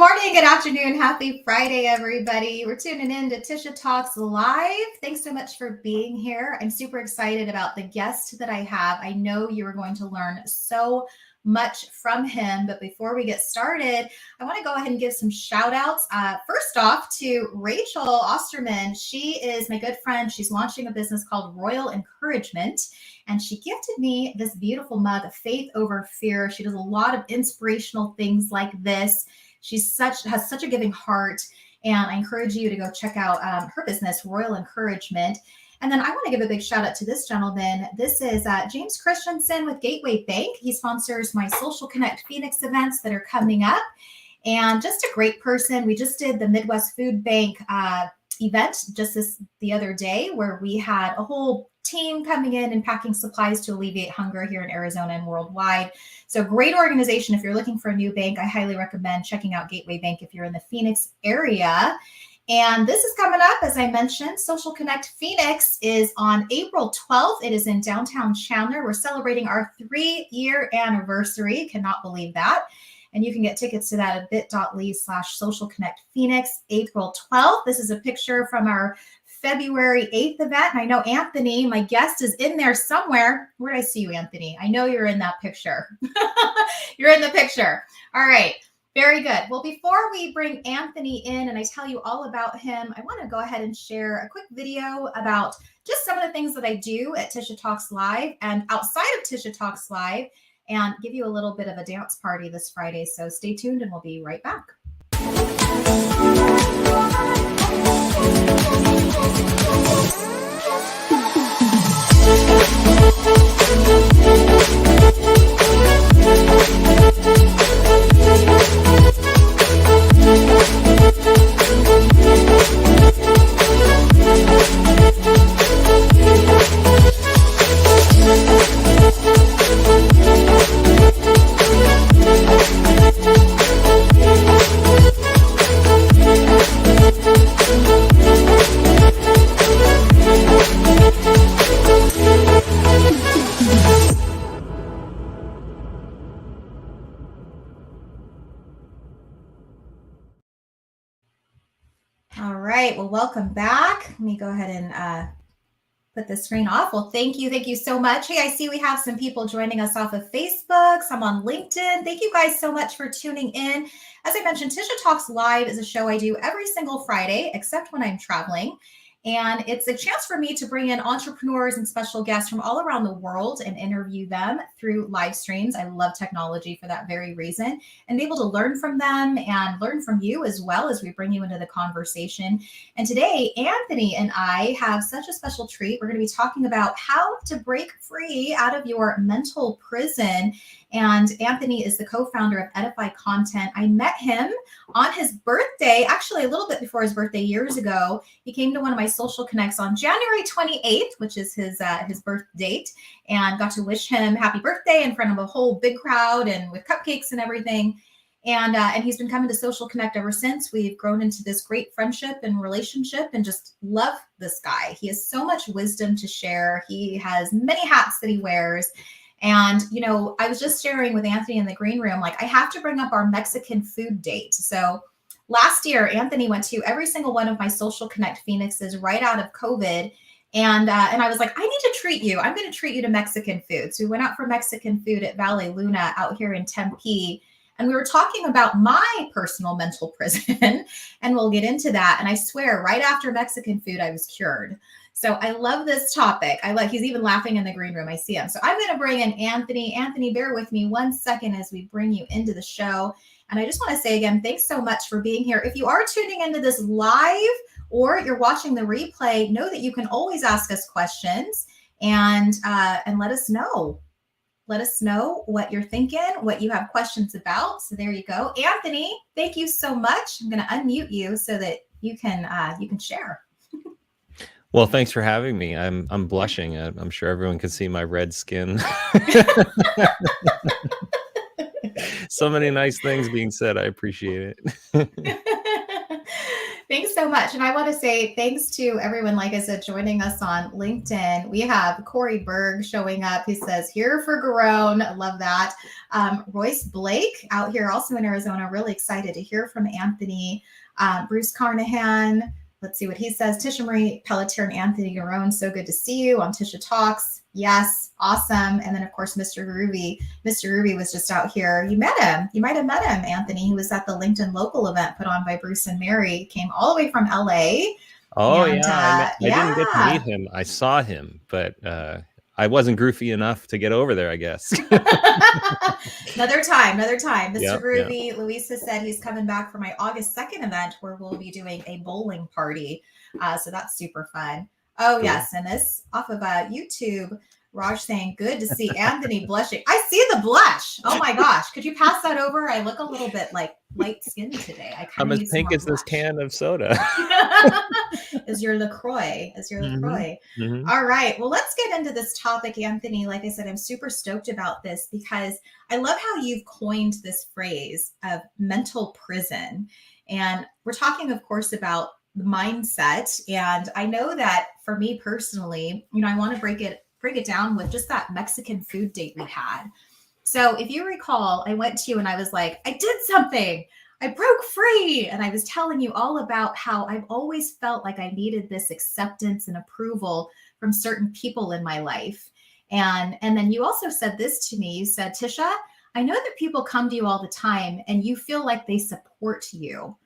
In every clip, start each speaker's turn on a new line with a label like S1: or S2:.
S1: morning, good afternoon, happy Friday, everybody. We're tuning in to Tisha Talks Live. Thanks so much for being here. I'm super excited about the guest that I have. I know you are going to learn so much from him, but before we get started, I want to go ahead and give some shout outs. First off to Rachel Osterman. She is my good friend. She's launching a business called Royal Encouragement, and she gifted me this beautiful mug, Faith Over Fear. She does a lot of inspirational things like this. Has such a giving heart, and I encourage you to go check out her business, Royal Encouragement. And then I want to give a big shout out to this gentleman. This is James Christensen with Gateway Bank. He sponsors my Social Connect Phoenix events that are coming up, and just a great person. We just did the Midwest Food Bank event just the other day, where we had a whole team coming in and packing supplies to alleviate hunger here in Arizona and worldwide. So great organization. If you're looking for a new bank, I highly recommend checking out Gateway Bank if you're in the Phoenix area. And this is coming up, as I mentioned, Social Connect Phoenix is on April 12th. It is in downtown Chandler. We're celebrating our 3-year anniversary. Cannot believe that. And you can get tickets to that at bit.ly/Social Connect Phoenix, April 12th. This is a picture from our February 8th event. And I know Anthony, my guest, is in there somewhere. Where did I see you, Anthony? I know you're in that picture. You're in the picture. All right. Very good. Well, before we bring Anthony in and I tell you all about him, I want to go ahead and share a quick video about just some of the things that I do at Tisha Talks Live and outside of Tisha Talks Live, and give you a little bit of a dance party this Friday. So stay tuned and we'll be right back. All right, well, welcome back. Let me go ahead and put the screen off. Well, thank you so much. Hey, I see we have some people joining us off of Facebook, some on LinkedIn. Thank you guys so much for tuning in. As I mentioned, Tisha Talks Live is a show I do every single Friday, except when I'm traveling. And it's a chance for me to bring in entrepreneurs and special guests from all around the world and interview them through live streams. I love technology for that very reason, and be able to learn from them and learn from you as well as we bring you into the conversation. And today, Anthony and I have such a special treat. We're going to be talking about how to break free out of your mental prison. And Anthony is the co-founder of Edify Content. I met him on his birthday, actually a little bit before his birthday years ago. He came to one of my social connects on January 28th, which is his birth date, and got to wish him happy birthday in front of a whole big crowd and with cupcakes and everything. And he's been coming to Social Connect ever since. We've grown into this great friendship and relationship and just love this guy. He has so much wisdom to share. He has many hats that he wears. And, you know, I was just sharing with Anthony in the green room, like, I have to bring up our Mexican food date. So last year, Anthony went to every single one of my Social Connect Phoenixes right out of COVID. And I was like, I need to treat you. I'm going to treat you to Mexican food. So we went out for Mexican food at Valle Luna out here in Tempe. And we were talking about my personal mental prison, and we'll get into that. And I swear, right after Mexican food, I was cured. So I love this topic. He's even laughing in the green room. I see him. So I'm going to bring in Anthony. Anthony, bear with me 1 second as we bring you into the show. And I just want to say again, thanks so much for being here. If you are tuning into this live or you're watching the replay, know that you can always ask us questions and let us know. Let us know what you're thinking, what you have questions about. So there you go. Anthony, thank you so much. I'm going to unmute you so that you can share.
S2: Well, thanks for having me. I'm blushing. I'm sure everyone can see my red skin. So many nice things being said. I appreciate it.
S1: Thanks so much. And I want to say thanks to everyone, like I said, joining us on LinkedIn. We have Corey Berg showing up who says, here for Garone. I love that. Royce Blake out here also in Arizona. Really excited to hear from Anthony. Bruce Carnahan. Let's see what he says. Tisha Marie Pelletier and Anthony Garone. So good to see you on Tisha Talks. Yes, awesome. And then, of course, Mr. Ruby. Mr. Ruby was just out here. You met him. You might have met him, Anthony. He was at the LinkedIn local event put on by Bruce and Mary. He came all the way from LA.
S2: Oh
S1: And
S2: yeah, I didn't get to
S1: yeah.
S2: meet him. I saw him, but I wasn't goofy enough to get over there, I guess.
S1: Another time. Mr.
S2: Yep,
S1: Ruby, Luis has said he's coming back for my August 2nd event where we'll be doing a bowling party. So that's super fun. Oh,
S2: cool.
S1: yes. And this off of YouTube, Raj saying, good to see Anthony blushing. I see the blush. Oh my gosh. Could you pass that over? I look a little bit like light skinned today. I kind
S2: I'm
S1: of
S2: as
S1: need
S2: pink
S1: some
S2: as this can of soda.
S1: Is your LaCroix.
S2: Mm-hmm.
S1: All right. Well, let's get into this topic, Anthony. Like I said, I'm super stoked about this because I love how you've coined this phrase of mental prison. And we're talking, of course, about the mindset. And I know that for me personally, I want to break it down with just that Mexican food date we had. So if you recall, I went to you and I was like, I did something. I broke free. And I was telling you all about how I've always felt like I needed this acceptance and approval from certain people in my life. And then you also said this to me. You said, Tisha, I know that people come to you all the time and you feel like they support you.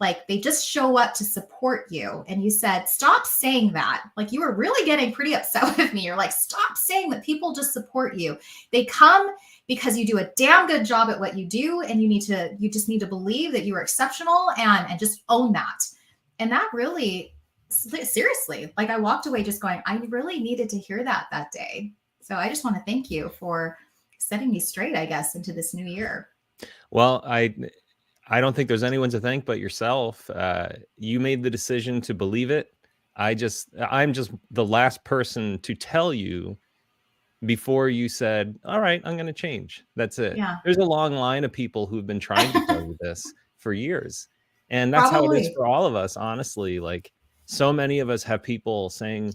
S1: Like they just show up to support you. And you said, stop saying that. Like you were really getting pretty upset with me. You're like, stop saying that people just support you. They come because you do a damn good job at what you do. And you just need to believe that you are exceptional and just own that. And that really, seriously, like I walked away just going, I really needed to hear that day. So I just want to thank you for setting me straight, I guess, into this new year.
S2: Well, I don't think there's anyone to thank but yourself. You made the decision to believe it. I'm just the last person to tell you before you said, all right, I'm going to change. That's it.
S1: Yeah.
S2: There's a long line of people who've been trying to tell you this for years. And that's how it is for all of us, honestly. Like so many of us have people saying,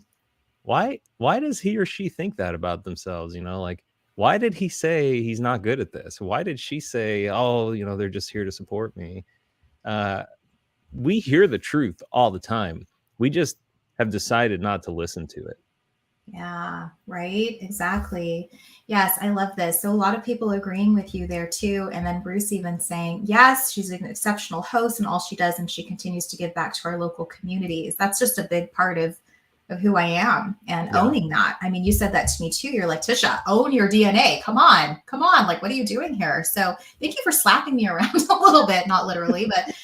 S2: why does he or she think that about themselves? Like, why did he say he's not good at this? Why did she say, oh, they're just here to support me? We hear the truth all the time. We just have decided not to listen to it.
S1: Yeah, right. Exactly. Yes, I love this. So a lot of people agreeing with you there too. And then Bruce even saying, yes, she's an exceptional host and all she does, and she continues to give back to our local communities. That's just a big part of who I am and owning that. I mean, you said that to me too. You're like, Tisha, own your DNA. Come on. Like, what are you doing here? So thank you for slapping me around a little bit, not literally, but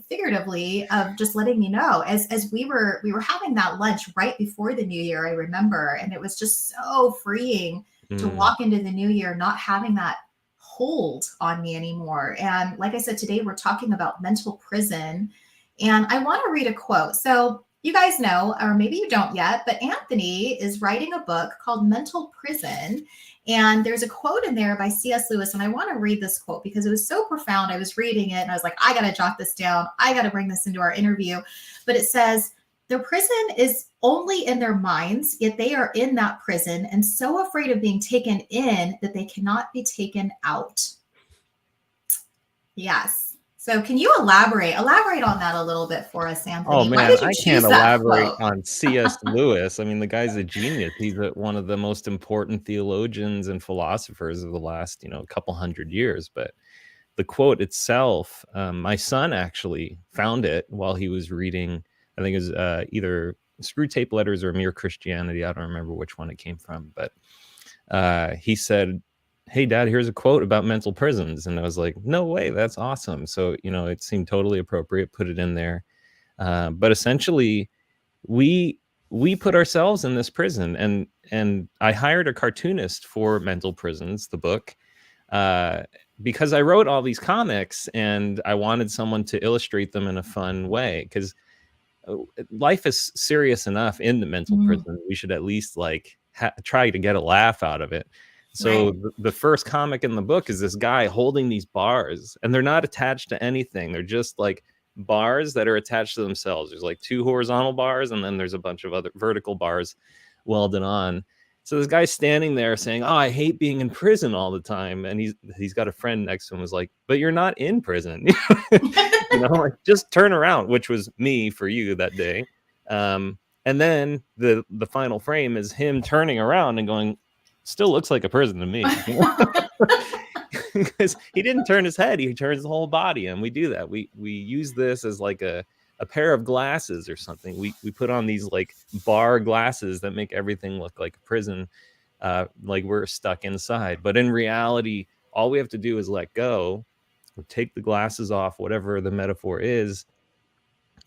S1: figuratively of just letting me know as we were having that lunch right before the new year, I remember, and it was just so freeing to walk into the new year, not having that hold on me anymore. And like I said, today we're talking about mental prison, and I want to read a quote. So you guys know, or maybe you don't yet, but Anthony is writing a book called Mental Prison. And there's a quote in there by C.S. Lewis. And I want to read this quote because it was so profound. I was reading it and I was like, I got to jot this down. I got to bring this into our interview. But it says, their prison is only in their minds, yet they are in that prison and so afraid of being taken in that they cannot be taken out. Yes. So can you elaborate on that a little bit for us, Anthony?
S2: Oh man, I can't elaborate on C.S. Lewis. I mean, the guy's a genius. He's one of the most important theologians and philosophers of the last, couple hundred years. But the quote itself, my son actually found it while he was reading, I think it was either Screw Tape Letters or Mere Christianity. I don't remember which one it came from, but he said, hey, Dad, here's a quote about mental prisons. And I was like, no way, that's awesome. So, it seemed totally appropriate, put it in there. But essentially, we put ourselves in this prison. And I hired a cartoonist for Mental Prisons, the book, because I wrote all these comics and I wanted someone to illustrate them in a fun way. Because life is serious enough in the mental prison. We should at least try to get a laugh out of it. So right. The first comic in the book is this guy holding these bars, and they're not attached to anything. They're just like bars that are attached to themselves. There's like 2 horizontal bars, and then there's a bunch of other vertical bars welded on. So this guy's standing there saying, "Oh, I hate being in prison all the time," and he's got a friend next to him who's like, "But you're not in prison, like just turn around," which was me for you that day. And then the final frame is him turning around and going, "Still looks like a prison to me," because he didn't turn his head; he turns the whole body, and we do that. We use this as like a pair of glasses or something. We put on these like bar glasses that make everything look like a prison, like we're stuck inside. But in reality, all we have to do is let go, or take the glasses off, whatever the metaphor is.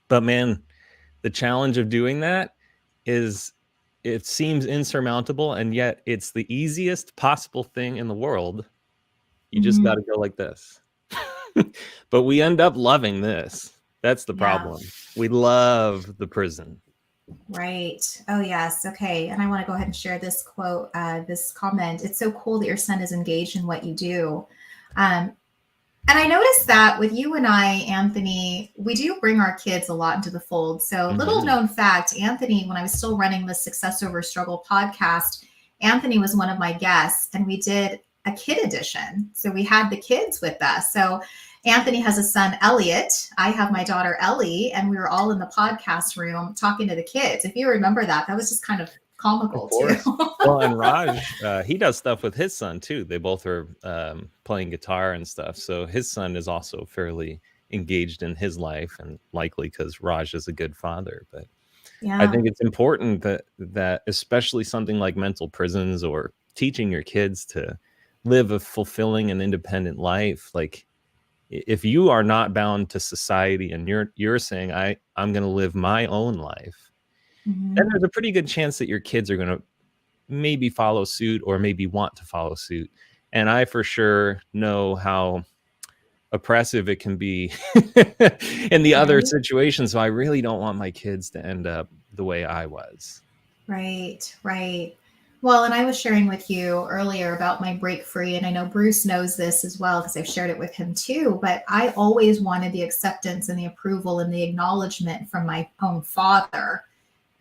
S2: But man, the challenge of doing that is, it seems insurmountable, and yet it's the easiest possible thing in the world. You just got to go like this. But we end up loving this. That's the problem. We love the prison.
S1: Right. Oh, yes. Okay. And I want to go ahead and share this quote, this comment. It's so cool that your son is engaged in what you do. And I noticed that with you and I, Anthony, we do bring our kids a lot into the fold. So, little known fact, Anthony, when I was still running the Success Over Struggle podcast, Anthony was one of my guests, and we did a kid edition. So, we had the kids with us. So, Anthony has a son, Elliot. I have my daughter, Ellie, and we were all in the podcast room talking to the kids. If you remember that was just kind of comical too.
S2: Well, and Raj, he does stuff with his son too. They both are playing guitar and stuff. So his son is also fairly engaged in his life, and likely because Raj is a good father. But I think it's important that especially something like mental prisons, or teaching your kids to live a fulfilling and independent life, like, if you are not bound to society and you're saying, I'm going to live my own life, then there's a pretty good chance that your kids are going to maybe follow suit, or maybe want to follow suit. And I for sure know how oppressive it can be in the other situations. So I really don't want my kids to end up the way I was.
S1: Right. Well, and I was sharing with you earlier about my break free, and I know Bruce knows this as well because I've shared it with him too, but I always wanted the acceptance and the approval and the acknowledgement from my own father,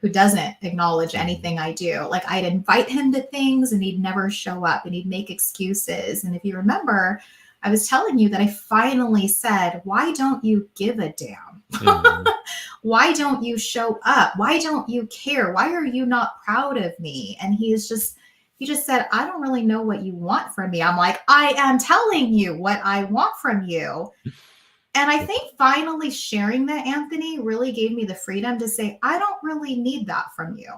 S1: who doesn't acknowledge anything I do. Like, I'd invite him to things and he'd never show up, and he'd make excuses. And if you remember, I was telling you that I finally said, "Why don't you give a damn? Why don't you show up? Why don't you care? Why are you not proud of me?" And he just said, "I don't really know what you want from me." I'm like, "I am telling you what I want from you." And I think finally sharing that, Anthony, really gave me the freedom to say, I don't really need that from you.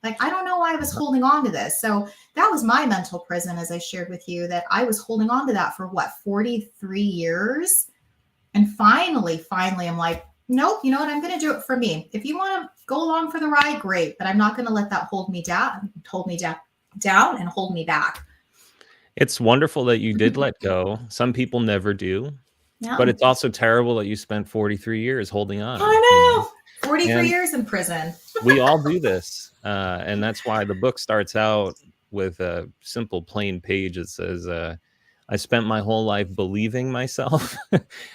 S1: Like, I don't know why I was holding on to this. So that was my mental prison, as I shared with you, that I was holding on to that for 43 years. And finally, I'm like, nope, you know what? I'm going to do it for me. If you want to go along for the ride, great. But I'm not going to let that hold me down and hold me back.
S2: It's wonderful that you did let go. Some people never do. Yeah. But it's also terrible that you spent 43 years holding on.
S1: I know. 43 years in prison.
S2: We all do this. And that's why the book starts out with a simple, plain page that says, I spent my whole life believing myself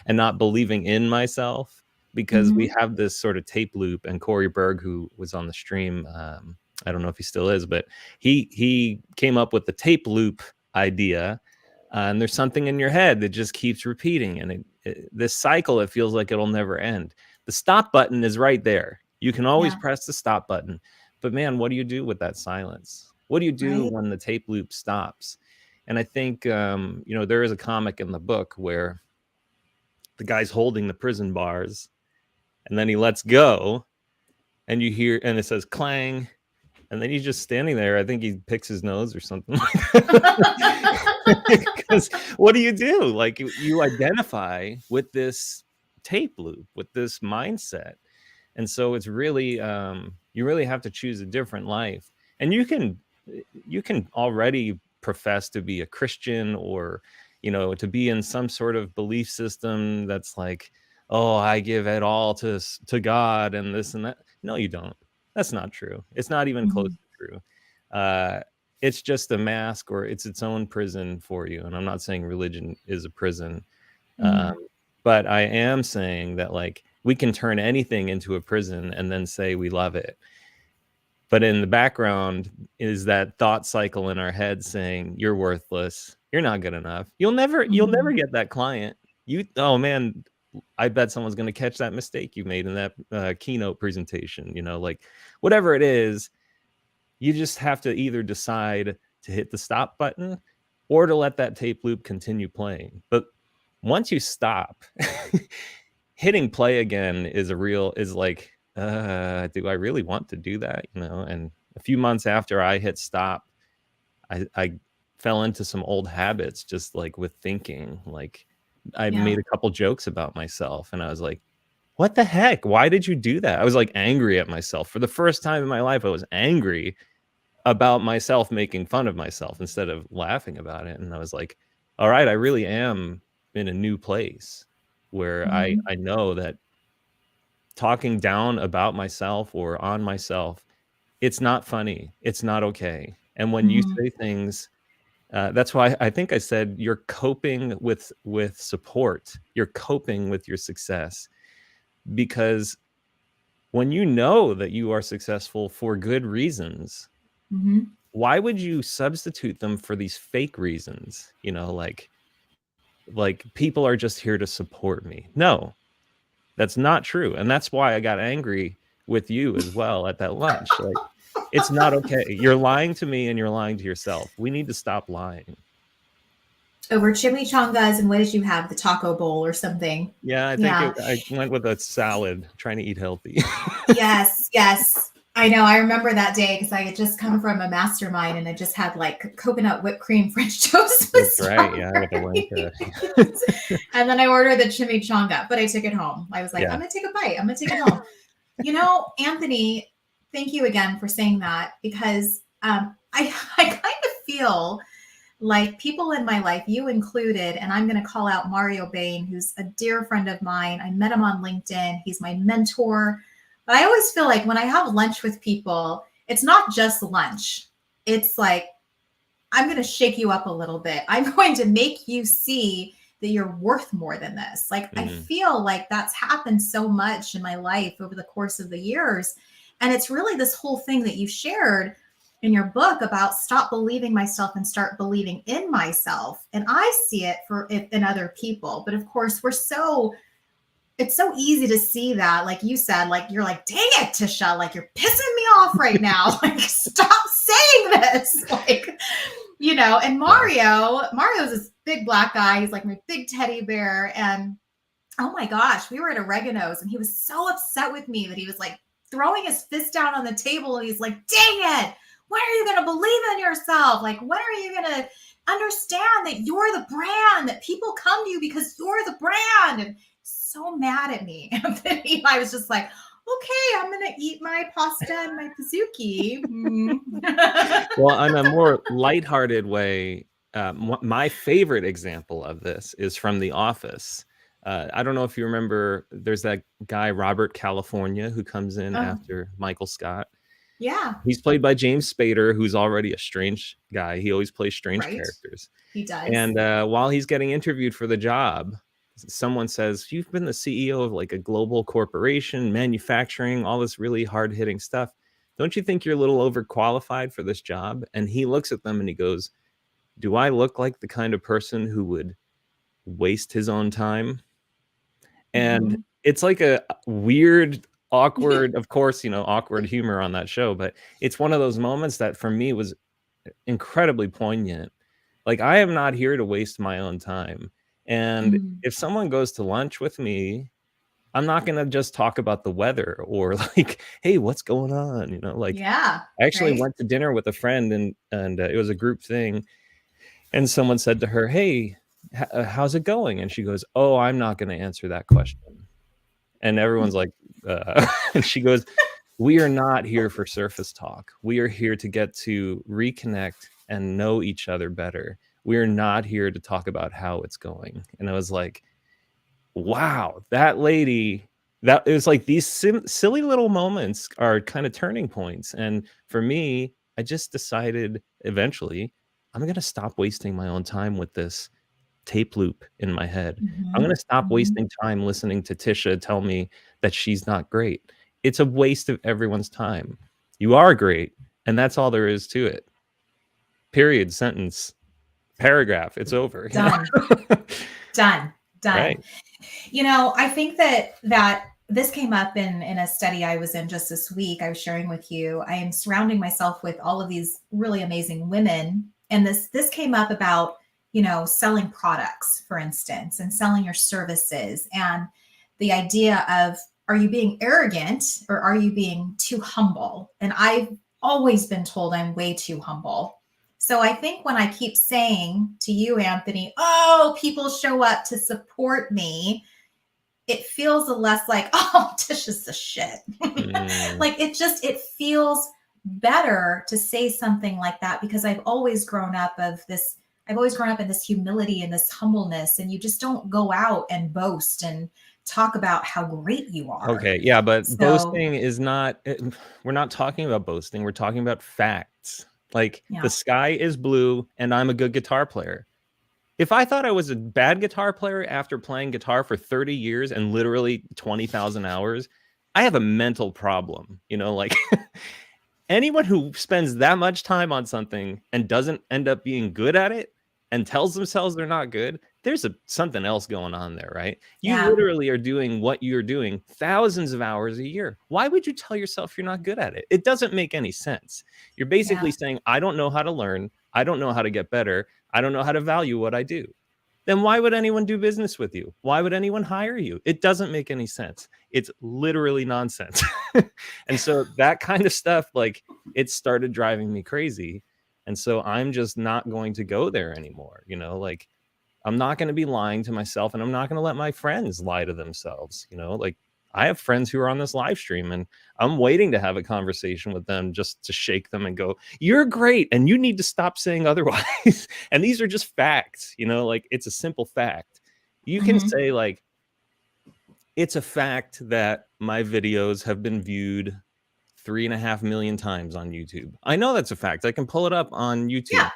S2: and not believing in myself, because we have this sort of tape loop. And Corey Berg, who was on the stream, I don't know if he still is, but he came up with the tape loop idea. And there's something in your head that just keeps repeating. And this cycle, it feels like it'll never end. The stop button is right there. You can always press the stop button. But man, what do you do with that silence? What do you do when the tape loop stops? And I think, there is a comic in the book where the guy's holding the prison bars, and then he lets go, and you hear, and it says clang. And then he's just standing there. I think he picks his nose or something like that. Because what do? Like, you identify with this tape loop, with this mindset. And so it's really, you really have to choose a different life. And you can already profess to be a Christian, or, to be in some sort of belief system that's like, oh, I give it all to God and this and that. No, you don't. That's not true. It's not even close to true. It's just a mask, or it's its own prison for you. And I'm not saying religion is a prison. But I am saying that, like, we can turn anything into a prison and then say we love it. But in the background is that thought cycle in our head saying, you're worthless, you're not good enough, you'll never get that client. Oh man, I bet someone's going to catch that mistake you made in that keynote presentation, like whatever it is. You just have to either decide to hit the stop button or to let that tape loop continue playing. But once you stop, hitting play again is like, do I really want to do that? And a few months after I hit stop, I fell into some old habits, just like with thinking. Like I made a couple jokes about myself, and I was like, what the heck? Why did you do that? I was like angry at myself. For the first time in my life, I was angry about myself making fun of myself instead of laughing about it. And I was like, all right, I really am in a new place where I know that talking down about myself or on myself, it's not funny. It's not okay. And when you say things, that's why I think I said you're coping with support. You're coping with your success, because when you know that you are successful for good reasons, why would you substitute them for these fake reasons? Like people are just here to support me. No, that's not true. And that's why I got angry with you as well at that lunch. Like, it's not okay. You're lying to me and you're lying to yourself. We need to stop lying.
S1: Over chimichangas, and what did you have? The taco bowl or something?
S2: Yeah, I think I went with a salad, trying to eat healthy.
S1: Yes. I know. I remember that day because I had just come from a mastermind and I just had like coconut whipped cream French toast.
S2: That's right. Yeah, with the
S1: and then I ordered the chimichanga, but I took it home. I was like, I'm going to take a bite. I'm going to take it home. Anthony, thank you again for saying that, because I kind of feel like people in my life, you included, and I'm going to call out Mario Bain, who's a dear friend of mine. I met him on LinkedIn. He's my mentor. But I always feel like when I have lunch with people, it's not just lunch. It's like, I'm going to shake you up a little bit. I'm going to make you see that you're worth more than this. Like, I feel like that's happened so much in my life over the course of the years. And it's really this whole thing that you shared in your book about stop believing myself and start believing in myself. And I see it in other people. But of course, it's so easy to see that, like you said, like, you're like, dang it, Tisha, like, you're pissing me off right now. Like, stop saying this. Like, and Mario's this big black guy. He's like my big teddy bear. And oh my gosh, we were at Oregano's and he was so upset with me that he was like throwing his fist down on the table. And he's like, dang it. When are you going to believe in yourself? Like, when are you going to understand that you're the brand, that people come to you because you're the brand? And so mad at me, Anthony. I was just like, okay, I'm going to eat my pasta and my pizookie.
S2: Well, on a more lighthearted way, my favorite example of this is from The Office. I don't know if you remember, there's that guy, Robert California, who comes in after Michael Scott.
S1: Yeah.
S2: He's played by James Spader, who's already a strange guy. He always plays strange characters.
S1: He does.
S2: And while he's getting interviewed for the job, someone says, you've been the CEO of like a global corporation, manufacturing, all this really hard-hitting stuff. Don't you think you're a little overqualified for this job? And he looks at them and he goes, do I look like the kind of person who would waste his own time? And it's like a weird, awkward, of course, awkward humor on that show, but it's one of those moments that for me was incredibly poignant. Like, I am not here to waste my own time. And if someone goes to lunch with me, I'm not going to just talk about the weather or like, hey, what's going on? I actually went to dinner with a friend and it was a group thing. And someone said to her, hey, how's it going? And she goes, oh, I'm not going to answer that question. And everyone's like, and she goes, we are not here for surface talk. We are here to get to reconnect and know each other better. We are not here to talk about how it's going. And I was like, wow, that lady, that it was like these silly little moments are kind of turning points. And for me, I just decided eventually I'm going to stop wasting my own time with this tape loop in my head. I'm
S1: Mm-hmm.
S2: going to stop
S1: Mm-hmm.
S2: wasting time listening to Tisha tell me that she's not great. It's a waste of everyone's time. You are great, and that's all there is to it. Period, sentence, paragraph. It's over.
S1: Done. Done. Done.
S2: Right.
S1: I think that this came up in a study I was in just this week. I was sharing with you. I am surrounding myself with all of these really amazing women, and this came up about selling products, for instance, and selling your services, and the idea of, are you being arrogant or are you being too humble? And I've always been told I'm way too humble. So I think when I keep saying to you, Anthony, oh, people show up to support me, it feels a less like, oh, Tish is the shit.
S2: Mm.
S1: Like it feels better to say something like that, because I've always grown up in this humility and this humbleness, and you just don't go out and boast and talk about how great you are.
S2: Okay, yeah, but
S1: So
S2: boasting is not we're not talking about boasting, we're talking about facts. Like, the
S1: yeah,
S2: sky is blue and I'm a good guitar player. If I thought I was a bad guitar player after playing guitar for 30 years and literally 20,000 hours, I have a mental problem, like anyone who spends that much time on something and doesn't end up being good at it and tells themselves they're not good, there's something else going on there, right? You
S1: yeah,
S2: literally are doing what you're doing thousands of hours a year. Why would you tell yourself you're not good at it? It doesn't make any sense. You're basically
S1: yeah,
S2: saying, I don't know how to learn. I don't know how to get better. I don't know how to value what I do. Then why would anyone do business with you? Why would anyone hire you? It doesn't make any sense. It's literally nonsense. And so that kind of stuff, like, it started driving me crazy. And so I'm just not going to go there anymore. Like, I'm not going to be lying to myself, and I'm not going to let my friends lie to themselves. Like, I have friends who are on this live stream, and I'm waiting to have a conversation with them just to shake them and go, you're great, and you need to stop saying otherwise. And these are just facts, like, it's a simple fact. You can
S1: mm-hmm.
S2: say, like, it's a fact that my videos have been viewed 3.5 million times on YouTube. I know that's a fact. I can pull it up on YouTube.
S1: Yeah,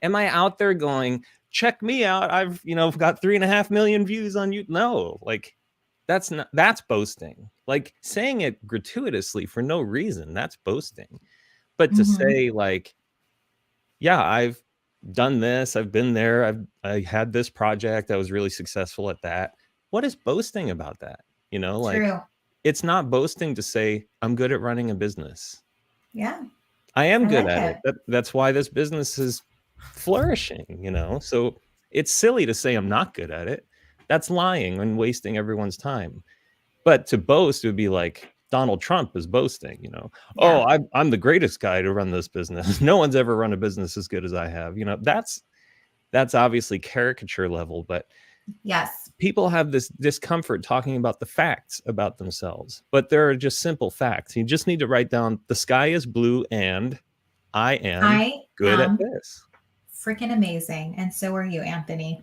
S2: Am I out there going, check me out? I've, got 3.5 million views on YouTube. No, like, that's boasting. Like, saying it gratuitously for no reason, that's boasting. But to
S1: mm-hmm.
S2: say, like, yeah, I've done this, I've been there, I had this project, I was really successful at that. What is boasting about that? Like,
S1: True.
S2: it's not boasting to say I'm good at running a business.
S1: Yeah,
S2: I am
S1: I
S2: good
S1: like
S2: at
S1: it.
S2: it. That's why this business is flourishing. So it's silly to say I'm not good at it. That's lying and wasting everyone's time. But to boast would be like Donald Trump is boasting. Oh,
S1: Yeah.
S2: I'm the greatest guy to run this business. No one's ever run a business as good as I have. That's obviously caricature level, but
S1: Yes.
S2: people have this discomfort talking about the facts about themselves. But there are just simple facts. You just need to write down the sky is blue and I am
S1: I
S2: good at
S1: am
S2: this.
S1: freaking amazing. And so are you, Anthony.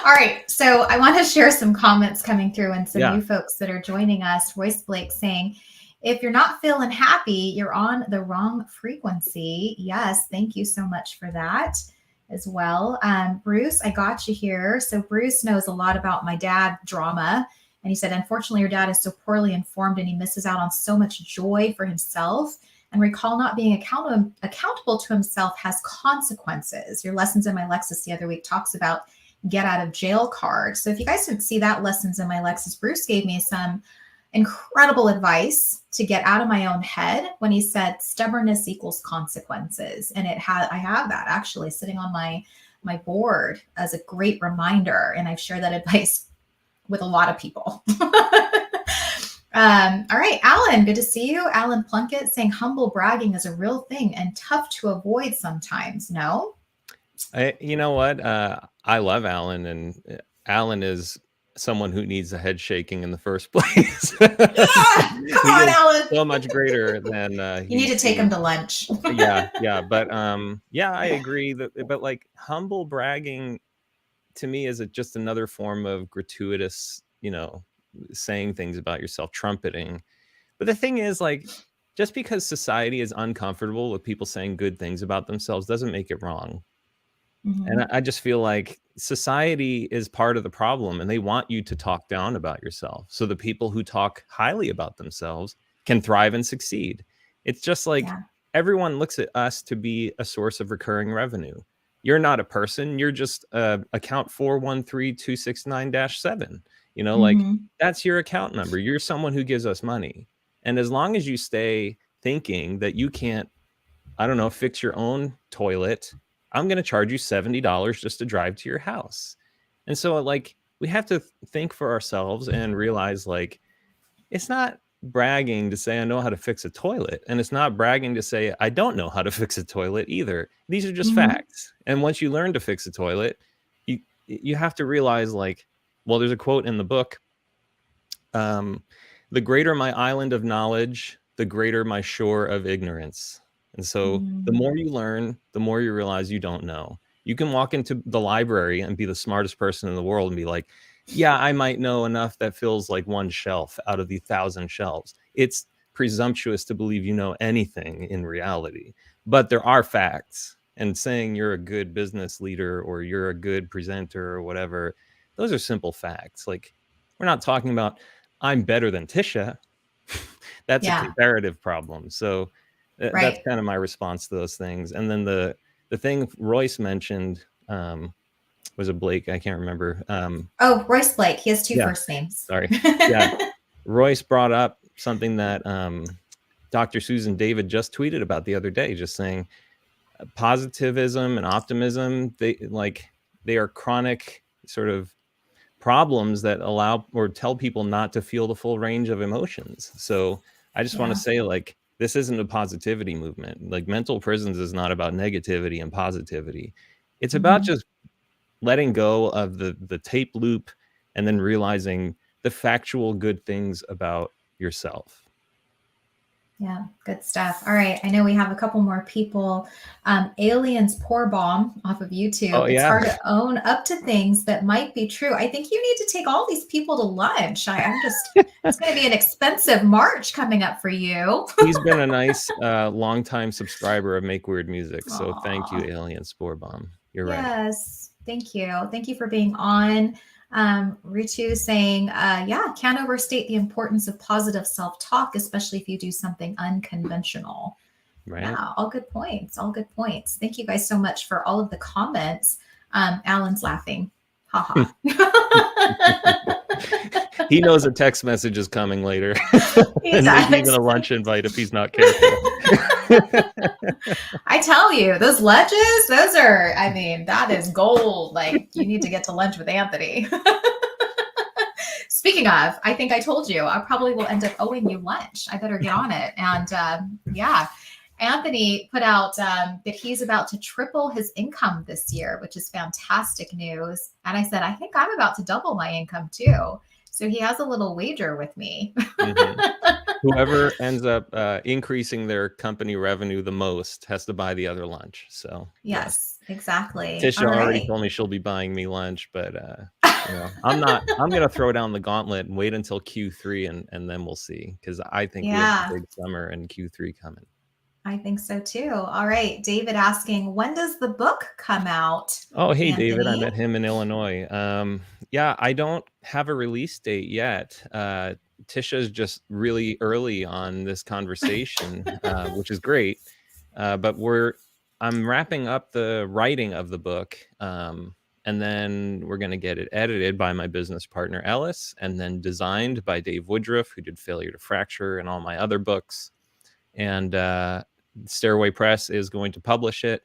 S1: All right. So I want to share some comments coming through and some
S2: Yeah.
S1: new folks that are joining us. Royce Blake saying, if you're not feeling happy, you're on the wrong frequency. Yes. Thank you so much for that as well. Bruce, I got you here. So Bruce knows a lot about my dad drama. And he said, unfortunately, your dad is so poorly informed and he misses out on so much joy for himself. And recall not being accountable to himself has consequences. Your lessons in my Lexus the other week talks about get out of jail card. So if you guys didn't see that lessons in my Lexus, Bruce gave me some incredible advice to get out of my own head when he said stubbornness equals consequences. And I have that actually sitting on my board as a great reminder. And I've shared that advice with a lot of people. All right, Alan, good to see you. Alan Plunkett saying humble bragging is a real thing and tough to avoid sometimes. No?
S2: You know what? I love Alan, and Alan is someone who needs a head shaking in the first place.
S1: Yeah! Come
S2: He
S1: on,
S2: is
S1: Alan.
S2: so much greater than
S1: You need
S2: he
S1: to take him
S2: seems.
S1: to lunch.
S2: Yeah, but yeah, I agree but like humble bragging to me is just another form of gratuitous, saying things about yourself, trumpeting. But the thing is, like, just because society is uncomfortable with people saying good things about themselves doesn't make it wrong. And
S1: Mm-hmm.
S2: I just feel like society is part of the problem, and they want you to talk down about yourself. So the people who talk highly about themselves can thrive and succeed. It's just like
S1: Yeah.
S2: everyone looks at us to be a source of recurring revenue. You're not a person, you're just account 413269-7. Like
S1: Mm-hmm.
S2: that's your account number. You're someone who gives us money. And as long as you stay thinking that you can't, I don't know, fix your own toilet, I'm going to charge you $70 just to drive to your house. And so, like, we have to think for ourselves and realize, like, it's not bragging to say I know how to fix a toilet. And it's not bragging to say I don't know how to fix a toilet either. These are just
S1: Mm-hmm.
S2: facts. And once you learn to fix a toilet, you have to realize, like, well, there's a quote in the book, um, the greater my island of knowledge, the greater my shore of ignorance. And so the
S1: Mm-hmm.
S2: more you learn, the more you realize you don't know. You can walk into the library and be the smartest person in the world and be like, yeah, I might know enough that fills like one shelf out of the 1,000 shelves. It's presumptuous to believe you know anything in reality, but there are facts. And saying you're a good business leader or you're a good presenter or whatever, those are simple facts. Like, we're not talking about I'm better than Tisha. That's a
S1: Yeah.
S2: comparative problem. So that's
S1: Right.
S2: kind of my response to those things. And then the thing Royce mentioned, was it Blake? I can't remember.
S1: Oh, Royce Blake. He has two
S2: Yeah,
S1: first names.
S2: sorry. Yeah, Royce brought up something that Dr. Susan David just tweeted about the other day, just saying positivism and optimism, they are chronic sort of problems that allow or tell people not to feel the full range of emotions. So I just want to
S1: Yeah.
S2: say, like, this isn't a positivity movement. Like, mental prisons is not about negativity and positivity. It's about
S1: Mm-hmm.
S2: just letting go of the tape loop and then realizing the factual good things about yourself.
S1: Yeah, good stuff. All right. I know we have a couple more people. Aliens Poor Bomb off of
S2: Oh
S1: YouTube. It's
S2: yeah.
S1: hard to own up to things that might be true. I think you need to take all these people to lunch. It's going to be an expensive March coming up for you.
S2: He's been a nice longtime subscriber of Make Weird Music. So thank you,
S1: Aw.
S2: Alien Spore Bomb. You're right.
S1: Yes. Thank you. Thank you for being on. Ritu saying, yeah, can't overstate the importance of positive self talk, especially if you do something unconventional.
S2: Right.
S1: Yeah, all good points. All good points. Thank you guys so much for all of the comments. Alan's laughing. Haha.
S2: He knows a text message is coming later.
S1: He
S2: And maybe even
S1: does.
S2: a lunch invite if he's not careful.
S1: I tell you, those lunches, those are, I mean, that is gold. Like, you need to get to lunch with Anthony. Speaking of, I think I told you, I probably will end up owing you lunch. I better get on it. And yeah, Anthony put out that he's about to triple his income this year, which is fantastic news. And I said, I think I'm about to double my income too. So he has a little wager with me.
S2: Mm-hmm. Whoever ends up increasing their company revenue the most has to buy the other lunch. So
S1: Yes, exactly. All
S2: Tisha already
S1: right.
S2: told me she'll be buying me lunch, but I'm gonna throw down the gauntlet and wait until Q3 and then we'll see, because I think we have a
S1: Yeah,
S2: big summer and Q3 coming.
S1: I think so too. All right. David asking, when does the book come out,
S2: Oh, hey, David. I met
S1: Anthony?
S2: him in Illinois. Yeah, I don't have a release date yet. Tisha's just really early on this conversation, which is great. But I'm wrapping up the writing of the book, and then we're going to get it edited by my business partner, Ellis, and then designed by Dave Woodruff, who did Failure to Fracture and all my other books. And Stairway Press is going to publish it.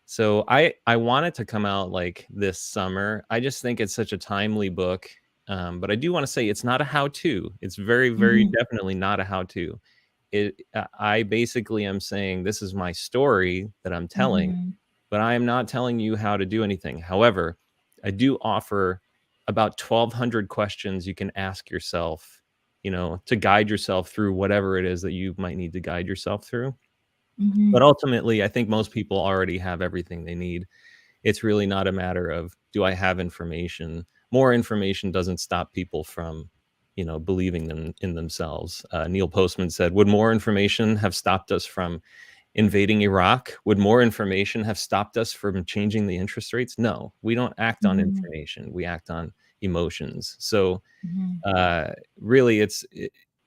S2: So I want it to come out like this summer. I just think it's such a timely book. But I do want to say it's not a how-to. It's very, very
S1: Mhm,
S2: definitely not a how-to. I basically am saying this is my story that I'm telling,
S1: mhm,
S2: but I am not telling you how to do anything. However, I do offer about 1,200 questions you can ask yourself, to guide yourself through whatever it is that you might need to guide yourself through. But
S1: mhm,
S2: ultimately, I think most people already have everything they need. It's really not a matter of, do I have information? More information doesn't stop people from, believing in themselves. Neil Postman said, would more information have stopped us from invading Iraq? Would more information have stopped us from changing the interest rates? No, we don't act on
S1: Mhm.
S2: information. We act on emotions. So
S1: Mhm.
S2: really,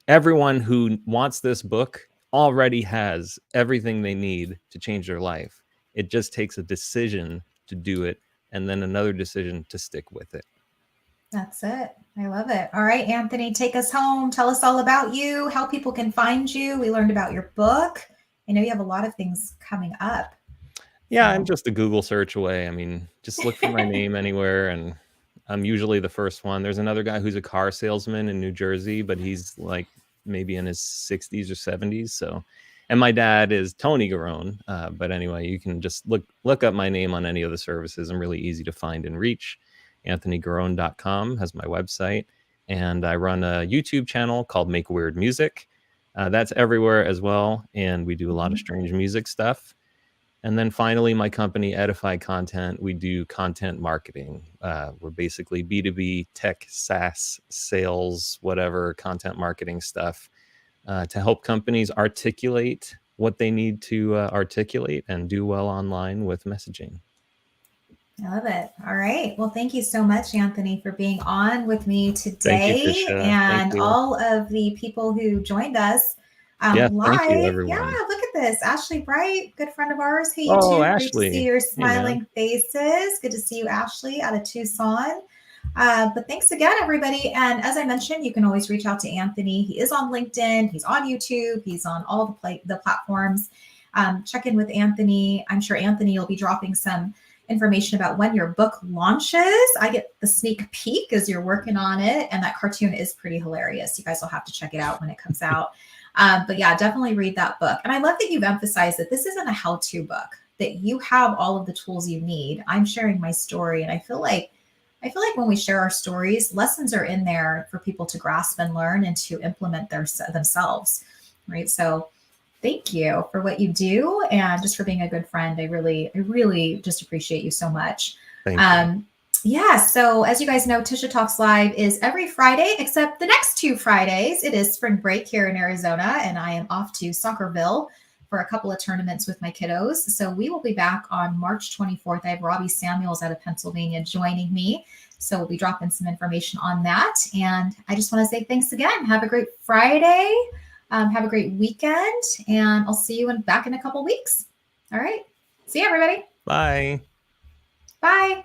S2: everyone who wants this book already has everything they need to change their life. It just takes a decision to do it, and then another decision to stick with it.
S1: That's it. I love it. All right, Anthony, take us home. Tell us all about you, how people can find you. We learned about your book. I know you have a lot of things coming up.
S2: Yeah, I'm
S1: So
S2: just a Google search away. I mean, just look for my name anywhere, and I'm usually the first one. There's another guy who's a car salesman in New Jersey, but he's like maybe in his 60s or 70s. So, and my dad is Tony Garone. But anyway, you can just look up my name on any of the services. I'm really easy to find and reach. AnthonyGarone.com has my website, and I run a YouTube channel called Make Weird Music. That's everywhere as well, and we do a lot of
S1: mhm.
S2: strange music stuff. And then finally, my company, Edify Content, we do content marketing. We're basically B2B tech, SaaS, sales, whatever, content marketing stuff to help companies articulate what they need to articulate and do well online with messaging.
S1: I love it. All right. Well, thank you so much, Anthony, for being on with me
S2: Thank you,
S1: today
S2: Tisha. Thank
S1: and
S2: you.
S1: all of the people who joined us
S2: Yeah, thank you,
S1: live. Yeah,
S2: everyone.
S1: look at this. Ashley Bright, good friend of ours. Hey, you
S2: Oh,
S1: too. Great to see
S2: Ashley.
S1: your
S2: Hey, man.
S1: smiling faces. Good to see you, Ashley, out of Tucson. But thanks again, everybody. And as I mentioned, you can always reach out to Anthony. He is on LinkedIn, he's on YouTube, he's on all the platforms. Check in with Anthony. I'm sure Anthony will be dropping some information about when your book launches. I get the sneak peek as you're working on it, and that cartoon is pretty hilarious. You guys will have to check it out when it comes out. But yeah, definitely read that book. And I love that you've emphasized that this isn't a how-to book, that you have all of the tools you need. I'm sharing my story, and I feel like when we share our stories, lessons are in there for people to grasp and learn and to implement themselves, right? So thank you for what you do and just for being a good friend. I really just appreciate you so much.
S2: Thank you.
S1: Um, yeah, so as you guys know, Tisha Talks Live is every Friday, except the next 2 Fridays. It is spring break here in Arizona, and I am off to Soccerville for a couple of tournaments with my kiddos. So we will be back on March 24th. I have Robbie Samuels out of Pennsylvania joining me. So we'll be dropping some information on that. And I just want to say thanks again. Have a great Friday. Have a great weekend, and I'll see you back in a couple weeks. All right. See you, everybody.
S2: Bye.
S1: Bye.